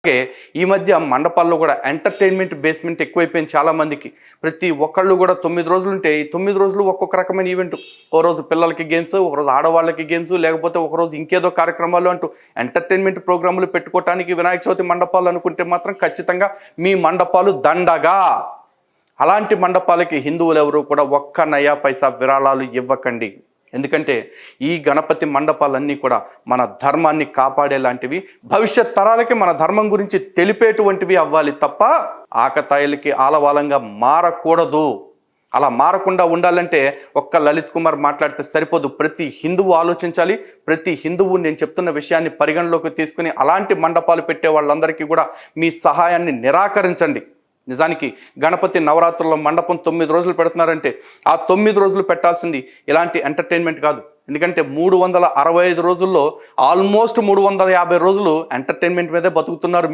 అలాగే ఈ మధ్య మండపాల్లో కూడా ఎంటర్టైన్మెంట్ బేస్మెంట్ ఎక్కువైపోయింది చాలా మందికి. ప్రతి ఒక్కళ్ళు కూడా 9 రోజులుంటే ఈ 9 రోజులు ఒక్కొక్క రకమైన ఈవెంట్. ఓ రోజు పిల్లలకి గేమ్స్, ఒకరోజు ఆడవాళ్ళకి గేమ్స్, లేకపోతే ఒకరోజు ఇంకేదో కార్యక్రమాలు అంటూ ఎంటర్టైన్మెంట్ ప్రోగ్రాములు పెట్టుకోవటానికి వినాయక చవితి మండపాలు అనుకుంటే మాత్రం ఖచ్చితంగా మీ మండపాలు దండగా. అలాంటి మండపాలకి హిందువులు ఎవరు కూడా ఒక్క నయా పైసా విరాళాలు ఇవ్వకండి. ఎందుకంటే ఈ గణపతి మండపాలన్నీ కూడా మన ధర్మాన్ని కాపాడేలాంటివి, భవిష్యత్ తరాలకి మన ధర్మం గురించి తెలిపేటువంటివి అవ్వాలి తప్ప ఆకతాయిలకి ఆలవాలంగా మారకూడదు. అలా మారకుండా ఉండాలంటే ఒక్క లలిత్ కుమార్ మాట్లాడితే సరిపోదు. ప్రతి హిందువు ఆలోచించాలి. ప్రతి హిందువు నేను చెప్తున్న విషయాన్ని పరిగణలోకి తీసుకుని అలాంటి మండపాలు పెట్టే వాళ్ళందరికీ కూడా మీ సహాయాన్ని నిరాకరించండి. నిజానికి గణపతి నవరాత్రుల్లో మండపం 9 రోజులు పెడుతున్నారంటే ఆ 9 రోజులు పెట్టాల్సింది ఇలాంటి ఎంటర్టైన్మెంట్ కాదు. ఎందుకంటే 365 రోజుల్లో ఆల్మోస్ట్ 350 రోజులు ఎంటర్టైన్మెంట్ మీదే బతుకుతున్నారు.